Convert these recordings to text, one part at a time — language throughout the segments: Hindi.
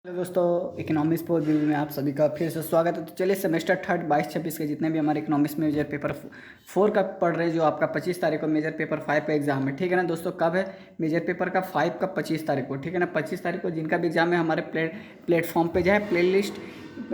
हेलो दोस्तों, इकोनॉमिक्स पर रिव्यू में आप सभी का फिर से स्वागत है। तो चलिए सेमेस्टर थर्ड 22-26 के जितने भी हमारे इकोनॉमिक्स में मेजर पेपर 4 का पढ़ रहे हैं, जो आपका 25 तारीख को मेजर पेपर 5 का एग्जाम है। ठीक है ना दोस्तों, कब है मेजर पेपर का 5 का 25 तारीख को। ठीक है ना, 25 तारीख को जिनका भी एग्जाम है हमारे प्लेटफॉर्म पे जो है play list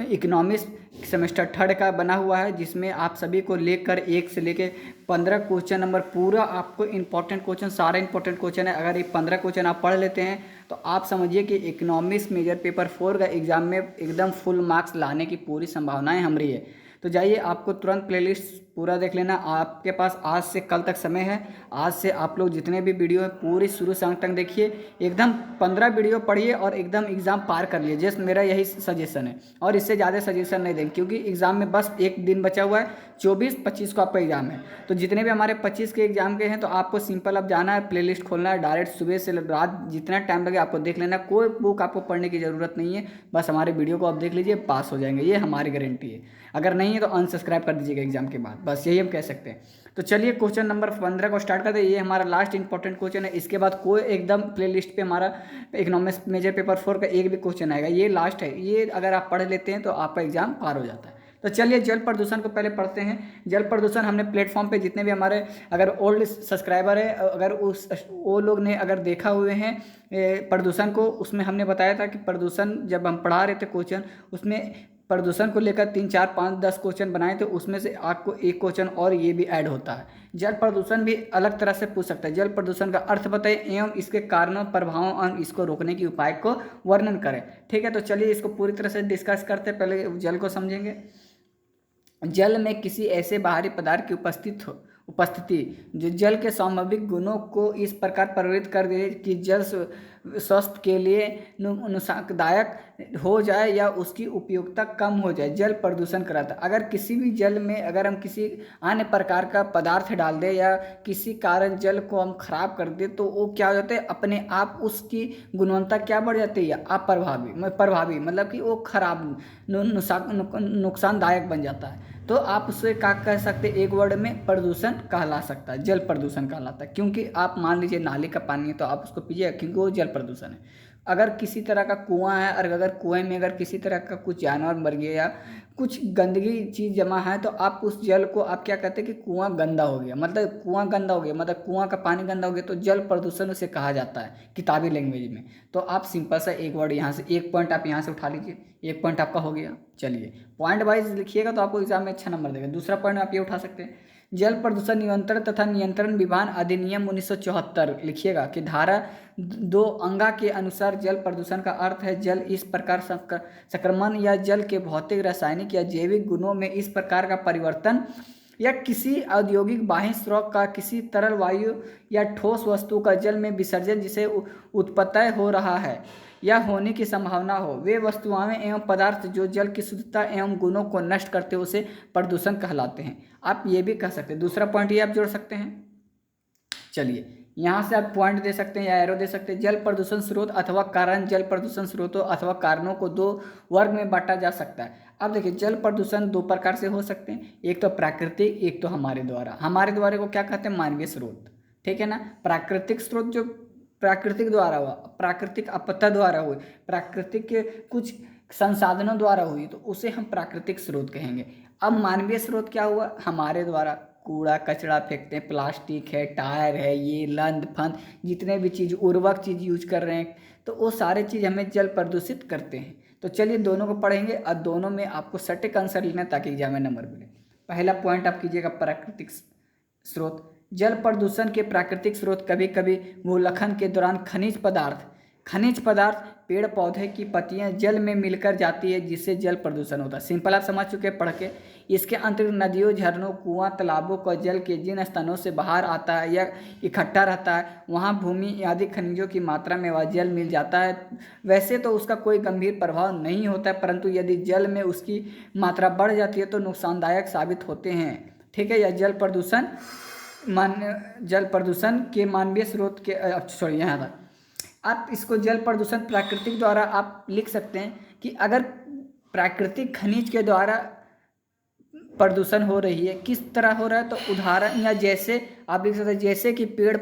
economics semester third का बना हुआ है, जिसमें आप सभी को लेकर 1 से लेकर 15 क्वेश्चन नंबर पूरा आपको इंपॉर्टेंट क्वेश्चन, सारे इंपॉर्टेंट क्वेश्चन है। अगर ये 15 क्वेश्चन आप पढ़ लेते हैं तो आप समझिए कि इकोनॉमिक्स मेजर पेपर 4 का एग्जाम में एकदम फुल मार्क्स लाने की पूरी संभावनाएं हम रही है। तो जाइए, आपको तुरंत प्लेलिस्ट पूरा देख लेना। आपके पास आज से कल तक समय है। आज से आप लोग जितने भी वीडियो है पूरी शुरू से अंत तक देखिए, एकदम 15 वीडियो पढ़िए और एकदम एग्ज़ाम पार कर लिए। जस्ट मेरा यही सजेशन है, और इससे ज़्यादा सजेशन नहीं देंगे, क्योंकि एग्ज़ाम में बस एक दिन बचा हुआ है। 24-25 को आपका एग्ज़ाम है। तो जितने भी हमारे 25 के एग्जाम के हैं, तो आपको सिंपल अब जाना है, प्लेलिस्ट खोलना है, डायरेक्ट सुबह से रात जितना टाइम लगे आपको देख लेना। कोई बुक आपको पढ़ने की ज़रूरत नहीं है, बस हमारे वीडियो को आप देख लीजिए, पास हो जाएंगे, ये हमारी गारंटी है। अगर नहीं है तो अनसब्सक्राइब कर दीजिएगा एग्जाम के बाद, बस यही हम कह सकते हैं। तो चलिए क्वेश्चन नंबर 15 को स्टार्ट करते हैं। ये हमारा लास्ट इंपॉर्टेंट क्वेश्चन है। इसके बाद कोई एकदम प्लेलिस्ट पे हमारा इकोनॉमिक्स मेजर पेपर 4 का एक भी क्वेश्चन आएगा, ये लास्ट है। ये अगर आप पढ़ लेते हैं तो आपका एग्जाम पार हो जाता है। तो चलिए जल प्रदूषण को पहले पढ़ते हैं। जल प्रदूषण हमने प्लेटफॉर्म पे जितने भी हमारे अगर ओल्ड सब्सक्राइबर है, अगर उस वो लोग ने अगर देखा हुए हैं प्रदूषण को, उसमें हमने बताया था कि प्रदूषण जब हम पढ़ा रहे थे क्वेश्चन, उसमें प्रदूषण को लेकर 3, 4, 5, 10 क्वेश्चन बनाए थे। उसमें से आपको एक क्वेश्चन और ये भी ऐड होता है। जल प्रदूषण भी अलग तरह से पूछ सकता है। जल प्रदूषण का अर्थ बताइए एवं इसके कारणों, प्रभावों और इसको रोकने के उपाय को वर्णन करें। ठीक है, तो चलिए इसको पूरी तरह से डिस्कस करते हैं। पहले जल को समझेंगे। जल में किसी ऐसे बाहरी पदार्थ की उपस्थिति जो जल के स्वाभाविक गुणों को इस प्रकार प्रभावित कर दे कि जल स्वास्थ्य के लिए नुकसानदायक हो जाए या उसकी उपयोगिता कम हो जाए, जल प्रदूषण कराता है। अगर किसी भी जल में अगर हम किसी अन्य प्रकार का पदार्थ डाल दें या किसी कारण जल को हम खराब कर दें, तो वो क्या हो जाता है, अपने आप उसकी गुणवत्ता क्या बढ़ जाती है, या प्रभावी मतलब कि वो खराब नुकसानदायक बन जाता है। तो आप उससे क्या कह सकते हैं, एक वर्ड में प्रदूषण कहला सकता है, जल प्रदूषण कहलाता है। क्योंकि आप मान लीजिए नाली का पानी है तो आप उसको पीजिए, क्योंकि वो जल प्रदूषण है। अगर किसी तरह का कुआं है और अगर कुएं में अगर किसी तरह का कुछ जानवर मर गया या कुछ गंदगी चीज़ जमा है, तो आप उस जल को आप क्या कहते हैं कि कुआं गंदा हो गया, मतलब कुआं गंदा हो गया, मतलब कुआं का पानी गंदा हो गया, तो जल प्रदूषण उसे कहा जाता है किताबी लैंग्वेज में। तो आप सिंपल सा एक वर्ड यहाँ से, एक पॉइंट आप यहाँ से उठा लीजिए, एक पॉइंट आपका हो गया। चलिए पॉइंट वाइज लिखिएगा तो आपको एग्जाम में अच्छा नंबर देगा। दूसरा पॉइंट आप ये उठा सकते हैं, जल प्रदूषण नियंत्रण तथा नियंत्रण विभाग अधिनियम 1974 लिखिएगा कि धारा 2 अंगा के अनुसार जल प्रदूषण का अर्थ है जल इस प्रकार संक्रमण या जल के भौतिक, रासायनिक या जैविक गुणों में इस प्रकार का परिवर्तन या किसी औद्योगिक बाह्य स्रोत का किसी तरल वायु या ठोस वस्तु का जल में विसर्जन जिसे उत्पत्ति हो रहा है या होने की संभावना हो, वे वस्तुएं एवं पदार्थ जो जल की शुद्धता एवं गुणों को नष्ट करते उसे प्रदूषण कहलाते हैं। आप ये भी कह सकते हैं। दूसरा पॉइंट ये आप जोड़ सकते हैं। चलिए यहाँ से आप पॉइंट दे सकते हैं या एरो दे सकते हैं। जल प्रदूषण स्रोत अथवा कारण, जल प्रदूषण स्रोतों अथवा कारणों को 2 वर्ग में बांटा जा सकता है। अब देखिए, जल प्रदूषण 2 प्रकार से हो सकते हैं, एक तो प्राकृतिक, एक तो हमारे द्वारा को क्या कहते हैं, मानवीय स्रोत। ठीक है ना, प्राकृतिक स्रोत जो प्राकृतिक द्वारा हुआ, प्राकृतिक आपदा द्वारा हुई, प्राकृतिक के कुछ संसाधनों द्वारा हुई, तो उसे हम प्राकृतिक स्रोत कहेंगे। अब मानवीय स्रोत क्या हुआ, हमारे द्वारा कूड़ा कचरा फेंकते हैं, प्लास्टिक है, टायर है, ये लंद फंद जितने भी चीज़ उर्वरक चीज़ यूज कर रहे हैं, तो वो सारे चीज़ हमें जल प्रदूषित करते हैं। तो चलिए दोनों को पढ़ेंगे और दोनों में आपको सटीक आंसर लेना है ताकि एग्जाम में नंबर मिले। पहला पॉइंट आप कीजिएगा, प्राकृतिक स्रोत। जल प्रदूषण के प्राकृतिक स्रोत कभी कभी भूलखन के दौरान खनिज पदार्थ पेड़ पौधे की पत्तियां जल में मिलकर जाती है, जिससे जल प्रदूषण होता है। सिंपल आप समझ चुके हैं पढ़ के। इसके अंतर्गत नदियों, झरनों, कुआं, तालाबों का जल के जिन स्थानों से बाहर आता है या इकट्ठा रहता है, वहां भूमि आदि खनिजों की मात्रा में वह जल मिल जाता है। वैसे तो उसका कोई गंभीर प्रभाव नहीं होता है, परंतु यदि जल में उसकी मात्रा बढ़ जाती है तो नुकसानदायक साबित होते हैं। ठीक है, यह जल प्रदूषण के मानवीय स्रोत के सॉरी यहाँ तक आप इसको जल प्रदूषण प्राकृतिक द्वारा आप लिख सकते हैं कि अगर प्राकृतिक खनिज के द्वारा प्रदूषण हो रही है, किस तरह हो रहा है, तो उदाहरण या जैसे आप लिख सकते हैं, जैसे कि पेड़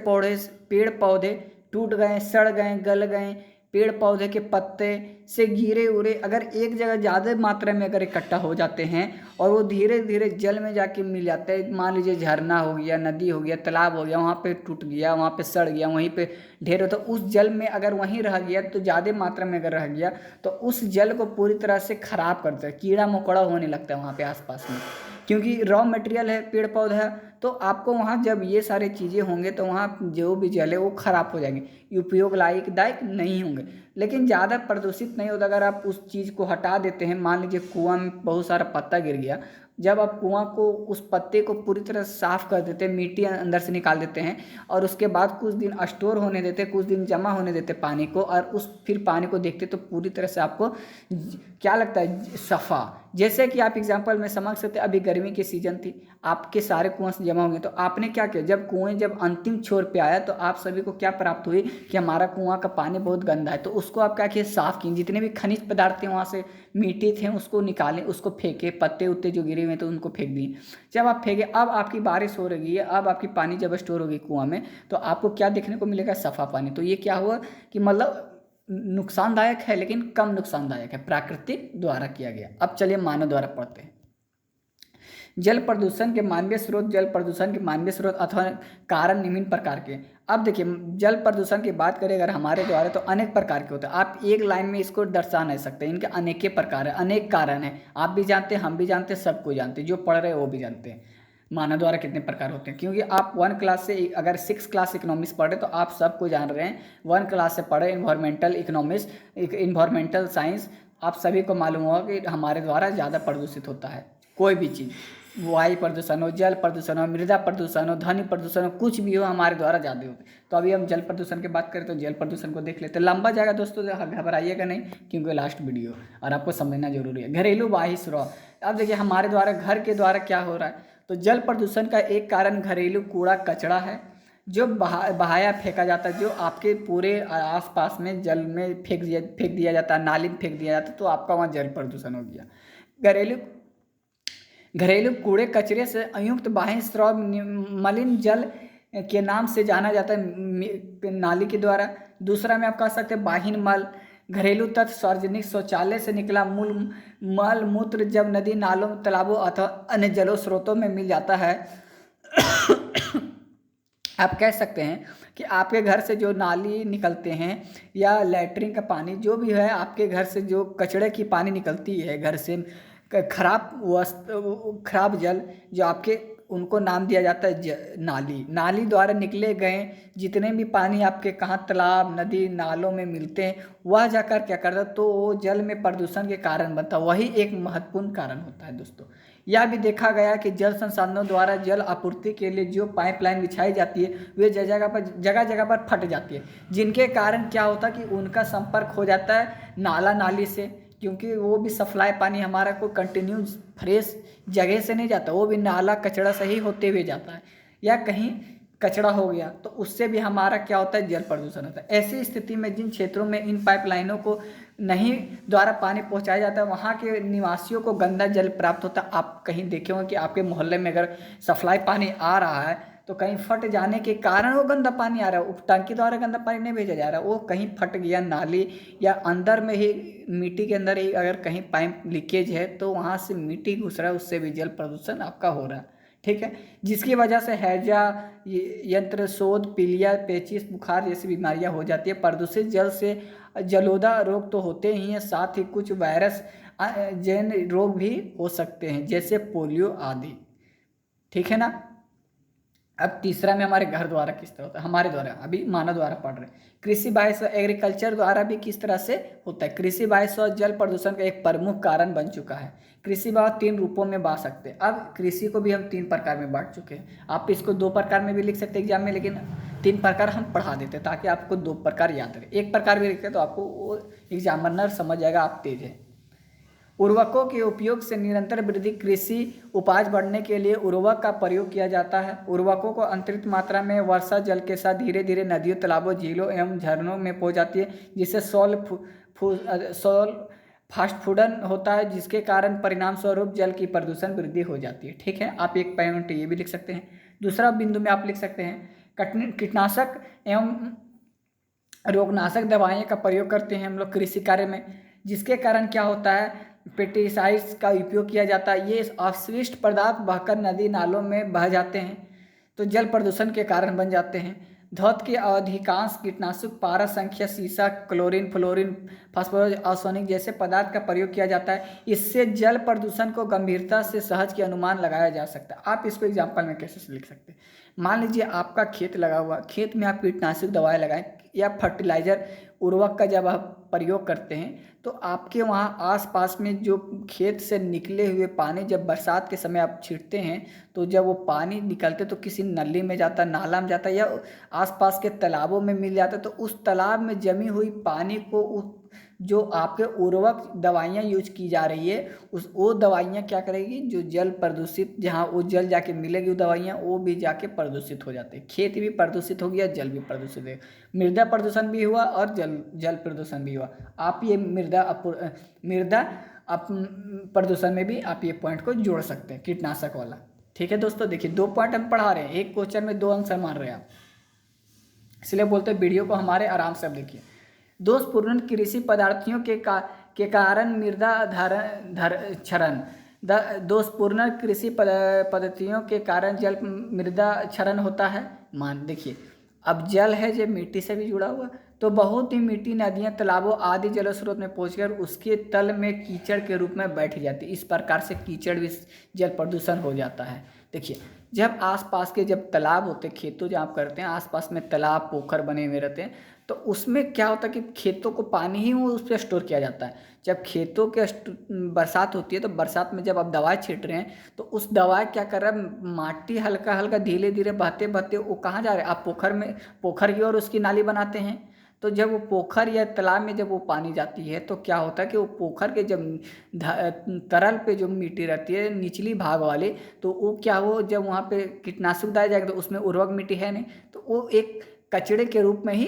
पौधे टूट गए, सड़ गए, गल गए, पेड़ पौधे के पत्ते से गिरे उरे अगर एक जगह ज़्यादा मात्रा में अगर इकट्ठा हो जाते हैं और वो धीरे धीरे जल में जाके मिल जाते हैं, मान लीजिए झरना हो गया, नदी हो गया, तालाब हो गया, वहाँ पे टूट गया, वहाँ पे सड़ गया, वहीं पे ढेर होता, उस जल में अगर वहीं रह गया तो ज़्यादा मात्रा में अगर रह गया तो उस जल को पूरी तरह से खराब करता है, कीड़ा मकोड़ा होने लगता है वहाँ पे आसपास में, क्योंकि रॉ मटेरियल है, पेड़ पौधा है। तो आपको वहाँ जब ये सारी चीज़ें होंगे तो वहाँ जो भी जल है वो खराब हो जाएंगे, उपयोग लायक नहीं होंगे। लेकिन ज़्यादा प्रदूषित नहीं होता अगर आप उस चीज़ को हटा देते हैं। मान लीजिए कुआं में बहुत सारा पत्ता गिर गया, जब आप कुआं को उस पत्ते को पूरी तरह साफ कर देते हैं, मिट्टी अंदर से निकाल देते हैं और उसके बाद कुछ दिन स्टोर होने देते, कुछ दिन जमा होने देते पानी को, और उस फिर पानी को देखते तो पूरी तरह से आपको क्या लगता है, सफ़ा। जैसे कि आप एग्जांपल में समझ सकते, अभी गर्मी की सीज़न थी, आपके सारे कुआं से जमा होंगे तो आपने क्या किया, जब कुएं जब अंतिम छोर पे आया तो आप सभी को क्या प्राप्त हुई कि हमारा कुआं का पानी बहुत गंदा है, तो उसको आप क्या किए, साफ़ किए, जितने भी खनिज पदार्थ थे वहाँ से, मिट्टी थे, उसको निकालें, उसको फेंके, पत्ते उत्ते जो गिरे हुए तो उनको फेंक दिए। जब आप फेंके, अब आपकी बारिश हो रही है, अब आपकी पानी जब स्टोर होगी कुआं में तो आपको क्या देखने को मिलेगा, सफ़ा पानी। तो ये क्या हुआ कि मतलब नुकसानदायक है लेकिन कम नुकसानदायक है, प्राकृतिक द्वारा किया गया। अब चलिए मानव द्वारा पढ़ते हैं। जल प्रदूषण के मानवीय स्रोत, जल प्रदूषण के मानवीय स्रोत अथवा कारण निम्न प्रकार के। अब देखिए, जल प्रदूषण की बात करें अगर हमारे द्वारा तो अनेक प्रकार के होते हैं, आप एक लाइन में इसको दर्शा नहीं सकते, इनके अनेक प्रकार है, अनेक कारण है, आप भी जानते हैं, हम भी जानते हैं, सबको जानते हैं, जो पढ़ रहे हैं वो भी जानते हैं मानव द्वारा कितने प्रकार होते हैं। क्योंकि आप 1 क्लास से अगर 6 क्लास इकोनॉमिक्स पढ़े तो आप सबको जान रहे हैं, 1 क्लास से पढ़े इन्वायरमेंटल इकोनॉमिक्स, इन्वायरमेंटल साइंस, आप सभी को मालूम होगा कि हमारे द्वारा ज़्यादा प्रदूषित होता है कोई भी चीज़, वायु प्रदूषण हो, जल प्रदूषण हो, मृदा प्रदूषण हो, ध्वनि प्रदूषण हो, कुछ भी हो हमारे द्वारा ज़्यादा होते हैं। तो अभी हम जल प्रदूषण की बात करें तो जल प्रदूषण को देख लेते हैं, लंबा जाएगा दोस्तों, घबराइएगा नहीं क्योंकि लास्ट वीडियो और आपको समझना जरूरी है। घरेलू वायु स्रोत, अब देखिए हमारे द्वारा घर के द्वारा क्या हो रहा है, तो जल प्रदूषण का एक कारण घरेलू कूड़ा कचरा है जो बहाया फेंका जाता है, जो आपके पूरे आसपास में जल में फेंक दिया जाता है, नाली में फेंक दिया जाता है, तो आपका वहाँ जल प्रदूषण हो गया। घरेलू कूड़े कचरे से अयुक्त बाह्य स्राव मलिन जल के नाम से जाना जाता है नाली के द्वारा। दूसरा में आप कह सकते हैं बाहिन मल, घरेलू तत्व सार्वजनिक शौचालय से निकला मूल मल मूत्र जब नदी नालों, तालाबों अथवा अन्य जलो स्रोतों में मिल जाता है। आप कह सकते हैं कि आपके घर से जो नाली निकलते हैं या लैट्रिन का पानी जो भी है, आपके घर से जो कचड़े की पानी निकलती है घर से, खराब जल जो आपके, उनको नाम दिया जाता है नाली। नाली द्वारा निकले गए जितने भी पानी आपके कहाँ तालाब नदी नालों में मिलते हैं, वह जाकर क्या करता है, तो वो जल में प्रदूषण के कारण बनता है, वही एक महत्वपूर्ण कारण होता है दोस्तों। यह भी देखा गया कि जल संसाधनों द्वारा जल आपूर्ति के लिए जो पाइपलाइन बिछाई जाती है वे जगह जगह पर फट जाती है, जिनके कारण क्या होता है कि उनका संपर्क हो जाता है नाला नाली से, क्योंकि वो भी सप्लाई पानी हमारा को कंटिन्यू फ्रेश जगह से नहीं जाता, वो भी नाला कचड़ा से ही होते हुए जाता है, या कहीं कचड़ा हो गया तो उससे भी हमारा क्या होता है, जल प्रदूषण होता है। ऐसी स्थिति में जिन क्षेत्रों में इन पाइपलाइनों को नहीं द्वारा पानी पहुंचाया जाता है वहाँ के निवासियों को गंदा जल प्राप्त होता है। आप कहीं देखे होंगे कि आपके मोहल्ले में अगर सप्लाई पानी आ रहा है तो कहीं फट जाने के कारण वो गंदा पानी आ रहा है, टंकी द्वारा गंदा पानी नहीं भेजा जा रहा है, वो कहीं फट गया नाली या अंदर में ही मिट्टी के अंदर ही अगर कहीं पाइप लीकेज है तो वहाँ से मिट्टी घुस रहा है, उससे भी जल प्रदूषण आपका हो रहा है। ठीक है, जिसकी वजह से हैजा, यंत्र शोध, पीलिया, पेचिस, बुखार जैसी बीमारियां हो जाती है। प्रदूषित जल से जलोदा रोग तो होते ही हैं, साथ ही कुछ वायरस जन्य रोग भी हो सकते हैं जैसे पोलियो आदि। ठीक है ना। अब तीसरा में हमारे घर द्वारा किस तरह होता है, हमारे द्वारा अभी मानव द्वारा पढ़ रहे हैं। कृषि बाह्य एग्रीकल्चर द्वारा भी किस तरह से होता है। कृषि बाह्य जल प्रदूषण का एक प्रमुख कारण बन चुका है। कृषि बाह्य 3 रूपों में बांट सकते हैं। अब कृषि को भी हम 3 प्रकार में बांट चुके हैं। आप इसको 2 प्रकार में भी लिख सकते हैं एग्जाम में, लेकिन 3 प्रकार हम पढ़ा देते हैं ताकि आपको 2 प्रकार याद रहे। एक प्रकार भी लिखते तो आपको एग्जामिनर समझ जाएगा आप तेज है। उर्वरकों के उपयोग से निरंतर वृद्धि, कृषि उपज बढ़ने के लिए उर्वरक का प्रयोग किया जाता है। उर्वरकों को अतिरिक्त मात्रा में वर्षा जल के साथ धीरे धीरे नदियों, तालाबों, झीलों एवं झरनों में पहुंच जाती है, जिससे सॉल फास्टफूडन होता है, जिसके कारण परिणाम स्वरूप जल की प्रदूषण वृद्धि हो जाती है। ठीक है, आप एक पॉइंट ये भी लिख सकते हैं। दूसरा बिंदु में आप लिख सकते हैं कीटनाशक एवं रोगनाशक दवाइयों का प्रयोग करते हैं हम लोग कृषि कार्य में, जिसके कारण क्या होता है, पेस्टिसाइड्स का उपयोग किया जाता है। ये अपशिष्ट पदार्थ बहकर नदी नालों में बह जाते हैं तो जल प्रदूषण के कारण बन जाते हैं। धौत के अधिकांश कीटनाशक पारा संख्या सीसा, क्लोरीन, फ्लोरीन, फास्फोरस, आर्सेनिक जैसे पदार्थ का प्रयोग किया जाता है। इससे जल प्रदूषण को गंभीरता से सहज के अनुमान लगाया जा सकता है। आप इसको एग्जाम्पल में कैसे लिख सकते हैं, मान लीजिए आपका खेत लगा हुआ, खेत में आप कीटनाशक दवाएं लगाएं या फर्टिलाइजर उर्वरक का जब आप प्रयोग करते हैं तो आपके वहाँ आसपास में जो खेत से निकले हुए पानी जब बरसात के समय आप छींटते हैं तो जब वो पानी निकलते तो किसी नली में जाता, नाला में जाता या आसपास के तालाबों में मिल जाता, तो उस तालाब में जमी हुई पानी को जो आपके उर्वरक दवाइयाँ यूज की जा रही है वो दवाइयाँ क्या करेगी, जो जल प्रदूषित, जहाँ वो जल जाके मिलेगी वो दवाइयाँ, वो भी जाके प्रदूषित हो जाते हैं। खेत भी प्रदूषित हो गया, जल भी प्रदूषित है, मृदा प्रदूषण भी हुआ और जल प्रदूषण भी हुआ। आप ये मृदा प्रदूषण में भी आप ये पॉइंट को जोड़ सकते हैं, कीटनाशक वाला। ठीक है दोस्तों, देखिए 2 पॉइंट हम पढ़ा रहे हैं, एक क्वेश्चन में 2 आंसर मान रहे हैं आप, इसलिए बोलते हैं वीडियो को हमारे आराम से आप देखिए। दोषपूर्ण कृषि पदार्थों के कारण मृदा क्षरण, दोषपूर्ण कृषि पद्धतियों के कारण जल मृदा क्षरण होता है। मान देखिए, अब जल है जो मिट्टी से भी जुड़ा हुआ, तो बहुत ही मिट्टी नदियाँ, तालाबों आदि जल स्रोत में पहुंचकर उसके तल में कीचड़ के रूप में बैठ जाती है। इस प्रकार से कीचड़ भी जल प्रदूषण हो जाता है। देखिए, जब आसपास के जब तालाब होते, खेतों जब आप करते हैं आसपास में तालाब पोखर बने हुए रहते हैं, तो उसमें क्या होता है कि खेतों को पानी ही वो उस पर स्टोर किया जाता है। जब खेतों के बरसात होती है तो बरसात में जब आप दवाई छींट रहे हैं तो उस दवाई क्या कर रहा है, माटी हल्का हल्का धीरे धीरे बहते बहते वो कहाँ जा रहे हैं, आप पोखर की ओर उसकी नाली बनाते हैं। तो जब वो पोखर या तालाब में जब वो पानी जाती है तो क्या होता है कि वो पोखर के जब तरल पे जो मिट्टी रहती है निचली भाग वाली, तो वो क्या हो, जब वहाँ पे कीटनाशक डाला जाएगा तो उसमें उर्वरक मिट्टी है नहीं, तो वो एक कचड़े के रूप में ही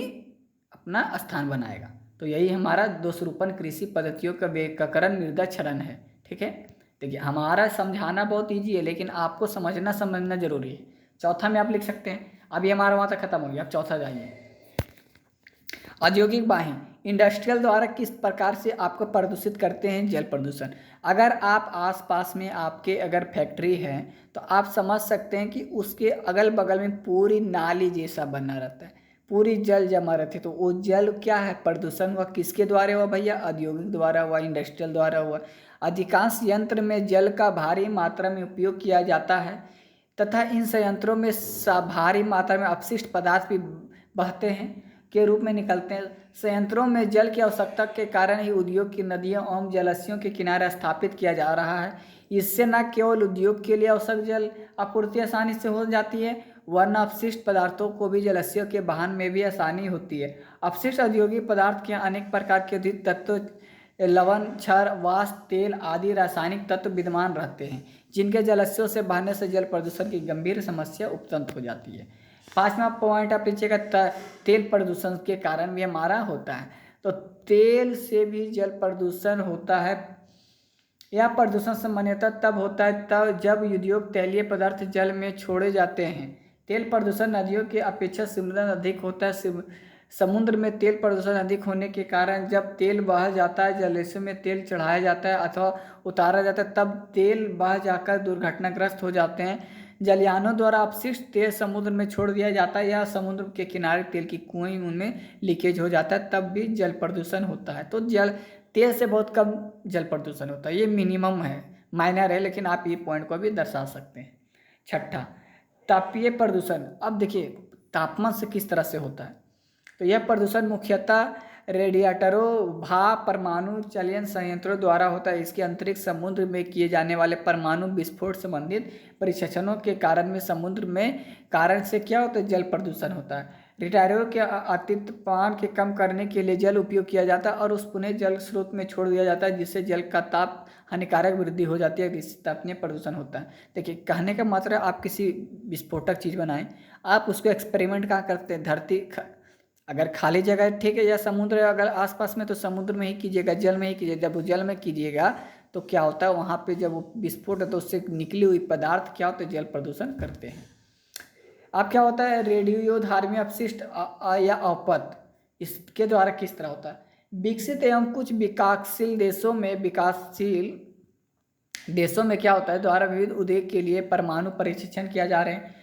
अपना स्थान बनाएगा। तो यही हमारा दोषरूपण कृषि पद्धतियों का कारण मृदा क्षरण है। ठीक है, देखिए हमारा समझाना बहुत ईजी है लेकिन आपको समझना जरूरी है। चौथा में आप लिख सकते हैं, अभी हमारा वहाँ तक खत्म हो गया, आप चौथा जाइए। औद्योगिक वाहन इंडस्ट्रियल द्वारा किस प्रकार से आपको प्रदूषित करते हैं जल प्रदूषण। अगर आप आसपास में आपके अगर फैक्ट्री है तो आप समझ सकते हैं कि उसके अगल बगल में पूरी नाली जैसा बना रहता है, पूरी जल जमा रहती है, तो वो जल क्या है, प्रदूषण हुआ। किसके द्वारा हुआ भैया, औद्योगिक द्वारा हुआ, इंडस्ट्रियल द्वारा हुआ। अधिकांश यंत्र में जल का भारी मात्रा में उपयोग किया जाता है तथा इन संयंत्रों में भारी मात्रा में अपशिष्ट पदार्थ भी बहते हैं के रूप में निकलते हैं। संयंत्रों में जल की आवश्यकता के कारण ही उद्योग की नदियों एवं जलाशयों के किनारे स्थापित किया जा रहा है। इससे न केवल उद्योग के लिए आवश्यक जल आपूर्ति आसानी से हो जाती है, वरना अपशिष्ट पदार्थों को भी जलाशयों के वाहन में भी आसानी होती है। अपशिष्ट औद्योगिक पदार्थ के अनेक प्रकार के अधिक तत्व, लवण, क्षार, वाष्प, तेल आदि रासायनिक तत्व विद्यमान रहते हैं, जिनके जलाशयों से बहने से जल प्रदूषण की गंभीर समस्या उत्पन्न हो जाती है। 5वां पॉइंट आप लीजिएगा, तेल प्रदूषण के कारण भी हमारा होता है। तो तेल से भी जल प्रदूषण होता है। यह प्रदूषण सामान्यतः तब होता है तब जब उद्योग तैलीय पदार्थ जल में छोड़े जाते हैं। तेल प्रदूषण नदियों की अपेक्षा समुद्र में अधिक होता है। समुद्र में तेल प्रदूषण अधिक होने के कारण जब तेल बह जाता है, जलाशय में तेल चढ़ाया जाता है अथवा उतारा जाता है, तब तेल बह जाकर दुर्घटनाग्रस्त हो जाते हैं। जलयानों द्वारा अपशिष्ट तेल समुद्र में छोड़ दिया जाता है या समुद्र के किनारे तेल की कुएं उनमें लीकेज हो जाता है, तब भी जल प्रदूषण होता है। तो तेल से बहुत कम जल प्रदूषण होता है, ये मिनिमम है, माइनर है, लेकिन आप ये पॉइंट को भी दर्शा सकते हैं। 6, तापीय प्रदूषण। अब देखिए तापमान से किस तरह से होता है, तो यह प्रदूषण मुख्यतः रेडिएटरों, भाप, परमाणु चयन संयंत्रों द्वारा होता है। इसके अंतरिक्ष समुद्र में किए जाने वाले परमाणु विस्फोट संबंधित परीक्षणों के कारण में समुद्र में कारण से क्या होता है, जल प्रदूषण होता है। रिटायरों के अतितापमान के कम करने के लिए जल उपयोग किया जाता है और उस पुनः जल स्रोत में छोड़ दिया जाता है, जिससे जल का ताप हानिकारक वृद्धि हो जाती है, जिससे तापनीय प्रदूषण होता है। देखिए कहने का मतलब, आप किसी विस्फोटक चीज़ बनाएं, आप उसको एक्सपेरिमेंट कहाँ करते हैं, धरती अगर खाली जगह ठीक है या समुद्र अगर आसपास में, तो समुद्र में ही कीजिएगा, जल में ही कीजिएगा। जब वो जल में कीजिएगा तो क्या होता है, वहाँ पे जब वो विस्फोट है तो उससे निकली हुई पदार्थ क्या होते हैं, जल प्रदूषण करते हैं। अब क्या होता है, रेडियोधर्मी अपशिष्ट या अपत, इसके द्वारा किस तरह होता है? विकसित एवं कुछ विकासशील देशों में क्या होता है, द्वारा विविध उद्देश्य के लिए परमाणु परीक्षण किया जा रहे हैं।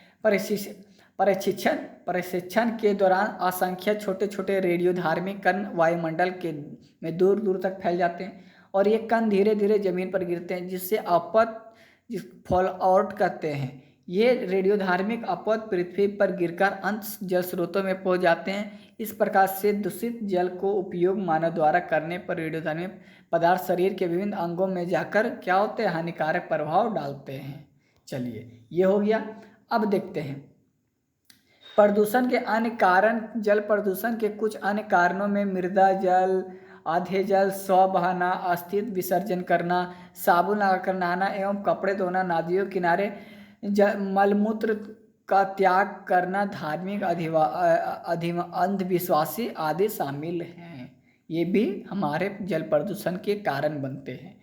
प्रशिक्षण के दौरान असंख्य छोटे छोटे रेडियोधार्मिक कण वायुमंडल के में दूर दूर तक फैल जाते हैं और ये कण धीरे धीरे जमीन पर गिरते हैं, जिस फॉल आउट कहते हैं। ये रेडियोधार्मिक अपवाद पृथ्वी पर गिरकर अंत जल स्रोतों में पहुंच जाते हैं। इस प्रकार से दूषित जल को उपयोग मानव द्वारा करने पर रेडियोधार्मिक पदार्थ शरीर के विभिन्न अंगों में जाकर क्या होते हैं, हानिकारक प्रभाव डालते हैं। चलिए, ये हो गया। अब देखते हैं प्रदूषण के अन्य कारण। जल प्रदूषण के कुछ अन्य कारणों में मृदा जल, आधे जल, स्व बहाना, अस्थिर विसर्जन करना, साबुन लगाकर नहाना एवं कपड़े धोना, नदियों किनारे मलमूत्र का त्याग करना, धार्मिक अंधविश्वासी आदि शामिल हैं। ये भी हमारे जल प्रदूषण के कारण बनते हैं।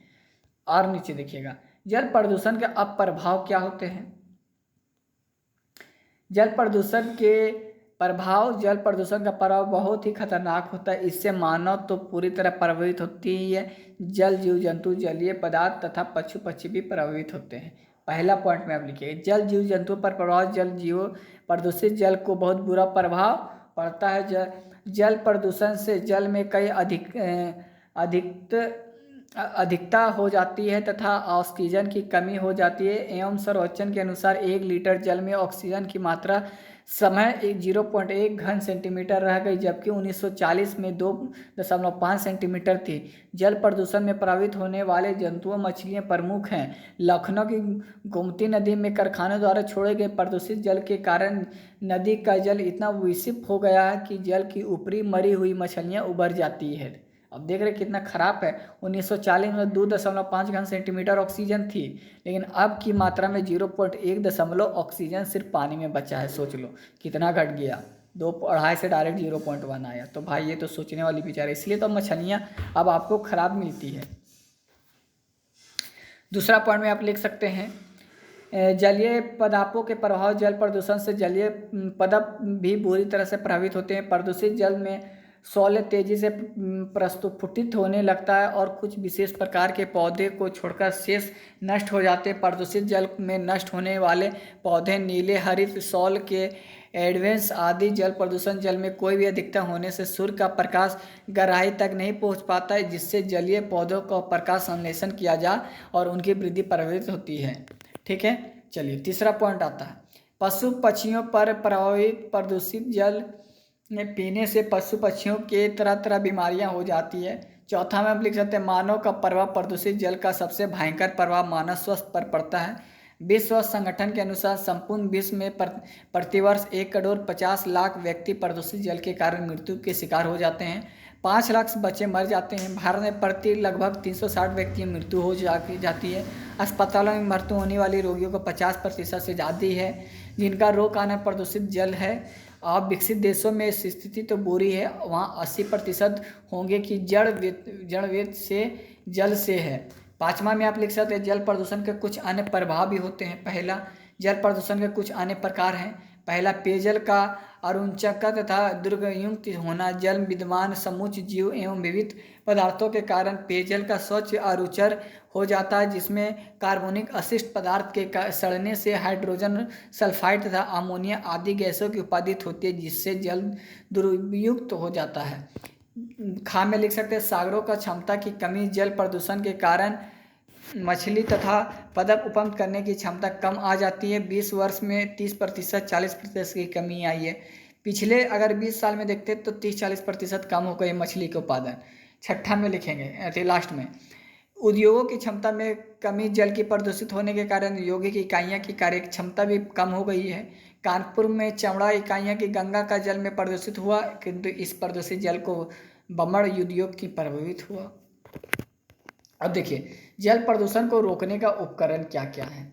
और नीचे देखिएगा, जल प्रदूषण के अप्रभाव क्या होते हैं। जल प्रदूषण का प्रभाव बहुत ही खतरनाक होता है। इससे मानव तो पूरी तरह प्रभावित होती ही है, जल जीव जंतु, जलीय पदार्थ तथा पशु पक्षी भी प्रभावित होते हैं। पहला पॉइंट में आप लिखिए, जल जीव जंतुओं पर प्रभाव। जल जीवों प्रदूषित जल को बहुत बुरा प्रभाव पड़ता है। जल प्रदूषण से जल में कई अधिकता हो जाती है तथा ऑक्सीजन की कमी हो जाती है। एवं सर्वेक्षण के अनुसार 1 लीटर जल में ऑक्सीजन की मात्रा समय 0.1 घन सेंटीमीटर रह गई, जबकि 1940 में 2.5 सेंटीमीटर थी। जल प्रदूषण में प्रभावित होने वाले जंतुओं मछलियां प्रमुख हैं। लखनऊ की गोमती नदी में कारखानों द्वारा छोड़े गए प्रदूषित जल के कारण नदी का जल इतना विषित हो गया है कि जल की ऊपरी मरी हुई मछलियां उभर जाती है। अब देख रहे कितना खराब है। 1940 में 2.5 घन सेंटीमीटर ऑक्सीजन थी, लेकिन अब की मात्रा में 0.1 ऑक्सीजन सिर्फ पानी में बचा है। सोच लो कितना घट गया, 2.5 से डायरेक्ट 0.1 आया। तो भाई ये तो सोचने वाली विचार है। इसलिए तो मछलियाँ अब आपको खराब मिलती है। दूसरा पॉइंट में आप लिख सकते हैं, जलीय पदार्थों के प्रभाव। जल प्रदूषण से जलीय पदार्थ भी बुरी तरह से प्रभावित होते हैं। प्रदूषित जल में सॉलिड तेजी से प्रस्फुटित होने लगता है और कुछ विशेष प्रकार के पौधे को छोड़कर शेष नष्ट हो जाते हैं। प्रदूषित जल में नष्ट होने वाले पौधे नीले, हरित, सॉल के एडवेंस आदि। जल प्रदूषण जल में कोई भी अधिकता होने से सूर्य का प्रकाश गहराई तक नहीं पहुंच पाता है, जिससे जलीय पौधों का प्रकाश संश्लेषण किया जा और उनकी वृद्धि प्रभावित होती है। ठीक है, चलिए तीसरा पॉइंट आता है, पशु पक्षियों पर प्रभावित। प्रदूषित जल में पीने से पशु पक्षियों के तरह तरह बीमारियां हो जाती है। चौथा में आप लिख सकते हैं, मानव का प्रभाव। प्रदूषित जल का सबसे भयंकर प्रभाव मानव स्वास्थ्य पर पड़ता है। विश्व स्वास्थ्य संगठन के अनुसार संपूर्ण विश्व में प्रतिवर्ष 1,50,00,000 व्यक्ति प्रदूषित जल के कारण मृत्यु के शिकार हो जाते हैं। 5 लाख बच्चे मर जाते हैं। भारत में प्रति लगभग 360 व्यक्ति की मृत्यु हो जाती है। अस्पतालों में मृत्यु होने वाली रोगियों को 50% से ज़्यादा है जिनका रोग कारण प्रदूषित जल है। अब विकसित देशों में स्थिति तो बुरी है, वहाँ 80% होंगे कि जड़ से जल से है। पाँचवा में आप लिख सकते हैं, जल प्रदूषण के कुछ अन्य प्रभाव भी होते हैं। पहला, जल प्रदूषण के कुछ अन्य प्रकार हैं। पहला, पेयजल का अरुचिकर तथा दुर्गंधयुक्त होना। जल विद्यमान समूच जीव एवं विविध पदार्थों के कारण पेयजल का स्वच्छ अरुचिर हो जाता है, जिसमें कार्बोनिक अवशिष्ट पदार्थ के सड़ने से हाइड्रोजन सल्फाइड तथा अमोनिया आदि गैसों की उत्पादित होती है, जिससे जल दुर्युक्त हो जाता है। खा में लिख सकते हैं, सागरों का क्षमता की कमी। जल प्रदूषण के कारण मछली तथा पदक उत्पन्न करने की क्षमता कम आ जाती है। 20 वर्ष में 30%, 40% की कमी आई है। पिछले अगर 20 साल में देखते तो 30-40% कम हो गई मछली के उत्पादन। छठा में लिखेंगे, लास्ट में, उद्योगों की क्षमता में कमी। जल की प्रदूषित होने के कारण औद्योगिक इकाइयाँ की कार्य क्षमता भी कम हो गई है। कानपुर में चमड़ा इकाइयाँ की गंगा का जल में प्रदूषित हुआ, किंतु इस प्रदूषित जल को बमड़ उद्योग की प्रभावित हुआ। अब देखिए, जल प्रदूषण को रोकने का उपकरण क्या क्या है।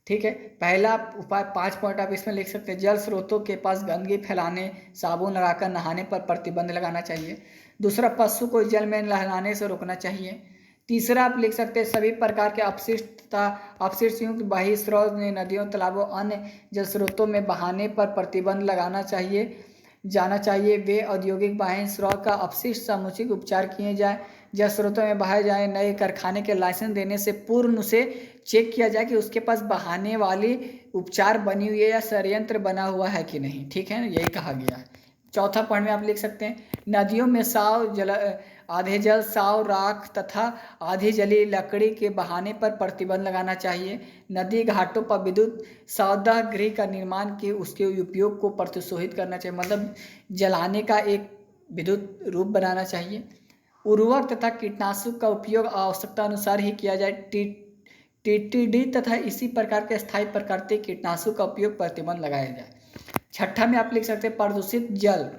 ठीक है, पहला उपाय, 5 पॉइंट आप इसमें लिख सकते हैं। जल स्रोतों के पास गंदगी फैलाने, साबुन लगाकर नहाने पर प्रतिबंध लगाना चाहिए। दूसरा, पशु को जल में नहलाने से रोकना चाहिए। तीसरा आप लिख सकते हैं, सभी प्रकार के अपशिष्ट युक्त बाह्य स्रोत, नदियों, तालाबों, अन्य जल स्रोतों में बहाने पर प्रतिबंध लगाना चाहिए। जाना चाहिए। वे औद्योगिक वाहन स्रोत का अपशिष्ट समुचित उपचार किए जाए, जल स्रोतों में बहाए जाए। नए कारखाने के लाइसेंस देने से पूर्व उसे चेक किया जाए कि उसके पास बहाने वाली उपचार बनी हुई है या षड्यंत्र बना हुआ है कि नहीं। ठीक है, यही कहा गया है। चौथा पॉइंट में आप लिख सकते हैं, नदियों में आधे जल, साव, राख तथा आधी जली लकड़ी के बहाने पर प्रतिबंध लगाना चाहिए। नदी घाटों पर विद्युत सौदा गृह का निर्माण के उसके उपयोग को प्रोत्साहित करना चाहिए, मतलब जलाने का एक विद्युत रूप बनाना चाहिए। उर्वरक तथा कीटनाशक का उपयोग आवश्यकता अनुसार ही किया जाए। टीटीडी तथा इसी प्रकार के स्थायी प्राकृतिक कीटनाशक का उपयोग प्रतिबंध लगाया जाए। छठा में आप लिख सकते हैं, प्रदूषित जल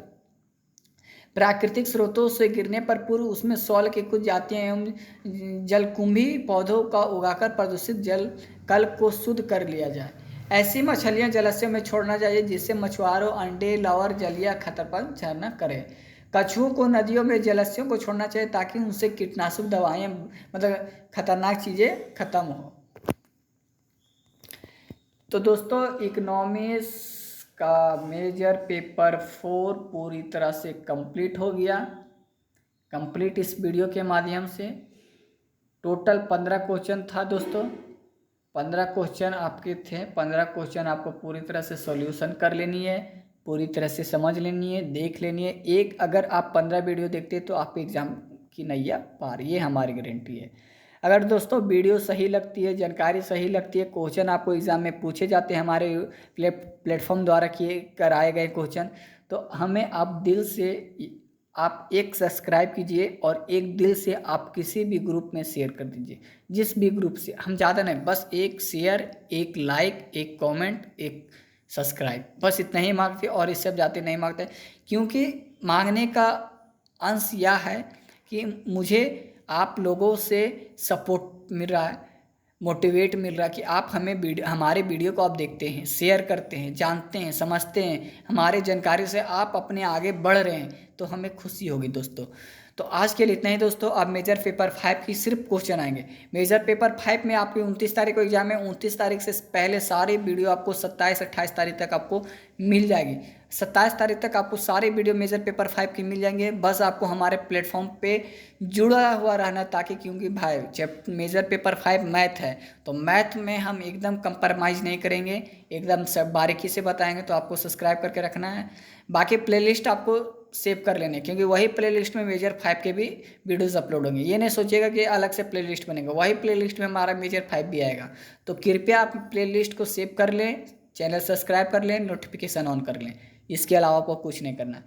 प्राकृतिक स्रोतों से गिरने पर पूर्व उसमें सौल की कुछ जातियां एवं जलकुंभी पौधों का उगाकर प्रदूषित जल कल को शुद्ध कर लिया जाए। ऐसी मछलियां जलाशयों में छोड़ना चाहिए जिससे मछुआरों, अंडे, लावर, जलिया खतरा पर झरना करे। कछुओं को नदियों में जलाशयों को छोड़ना चाहिए ताकि उनसे कीटनाशक दवाएं, मतलब खतरनाक चीज़ें खत्म हो। तो दोस्तों, इकोनॉमिक्स का मेजर पेपर 4 पूरी तरह से कंप्लीट हो गया। कंप्लीट इस वीडियो के माध्यम से टोटल 15 क्वेश्चन था दोस्तों। 15 क्वेश्चन आपके थे। 15 क्वेश्चन आपको पूरी तरह से सॉल्यूशन कर लेनी है, पूरी तरह से समझ लेनी है, देख लेनी है। एक अगर आप 15 वीडियो देखते हैं तो आप एग्ज़ाम की नैया पार, ये हमारी गारंटी है। अगर दोस्तों वीडियो सही लगती है, जानकारी सही लगती है, क्वेश्चन आपको एग्ज़ाम में पूछे जाते हैं हमारे प्लेटफॉर्म द्वारा किए कराए गए क्वेश्चन, तो हमें आप दिल से आप एक सब्सक्राइब कीजिए और एक दिल से आप किसी भी ग्रुप में शेयर कर दीजिए। जिस भी ग्रुप से, हम ज़्यादा नहीं, बस एक शेयर, एक लाइक, एक कमेंट, एक सब्सक्राइब, बस इतना ही मांगते और इससे ज़्यादा नहीं मांगते। क्योंकि मांगने का अंश यह है कि मुझे आप लोगों से सपोर्ट मिल रहा है, मोटिवेट मिल रहा है कि आप हमारे वीडियो को आप देखते हैं, शेयर करते हैं, जानते हैं, समझते हैं, हमारे जानकारी से आप अपने आगे बढ़ रहे हैं, तो हमें खुशी होगी दोस्तों। तो आज के लिए इतना ही दोस्तों। अब मेजर पेपर 5 की सिर्फ क्वेश्चन आएंगे। मेजर पेपर 5 में आपकी 29 तारीख को एग्जाम है। 29 तारीख से पहले सारी वीडियो आपको 27-28 तारीख तक आपको मिल जाएगी। 27 तारीख तक आपको सारे वीडियो मेजर पेपर 5 की मिल जाएंगे। बस आपको हमारे प्लेटफॉर्म पे जुड़ा हुआ रहना, ताकि, क्योंकि भाई जब मेजर पेपर 5 मैथ है तो मैथ में हम एकदम कंप्रोमाइज़ नहीं करेंगे, एकदम सब बारीकी से बताएंगे। तो आपको सब्सक्राइब करके रखना है। बाकी प्लेलिस्ट आपको सेव कर लेने, क्योंकि वही प्लेलिस्ट में मेजर 5 के भी वीडियोस अपलोड होंगे। ये नहीं सोचिएगा कि अलग से प्लेलिस्ट बनेगा, वही प्लेलिस्ट में हमारा मेजर 5 भी आएगा। तो कृपया आप प्लेलिस्ट को सेव कर लें, चैनल सब्सक्राइब कर लें, नोटिफिकेशन ऑन कर लें। इसके अलावा आपको कुछ नहीं करना।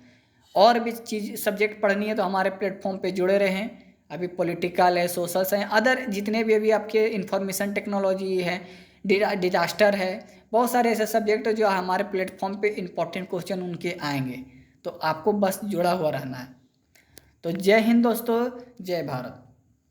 और भी चीज़ सब्जेक्ट पढ़नी है तो हमारे प्लेटफॉर्म पे जुड़े रहें। अभी पॉलिटिकल है, सोशल है, अदर जितने भी अभी आपके इंफॉर्मेशन टेक्नोलॉजी है, डिजास्टर है, बहुत सारे ऐसे सब्जेक्ट जो हमारे प्लेटफॉर्म पे इंपॉर्टेंट क्वेश्चन उनके आएंगे। तो आपको बस जुड़ा हुआ रहना है। तो जय हिंद दोस्तों, जय भारत।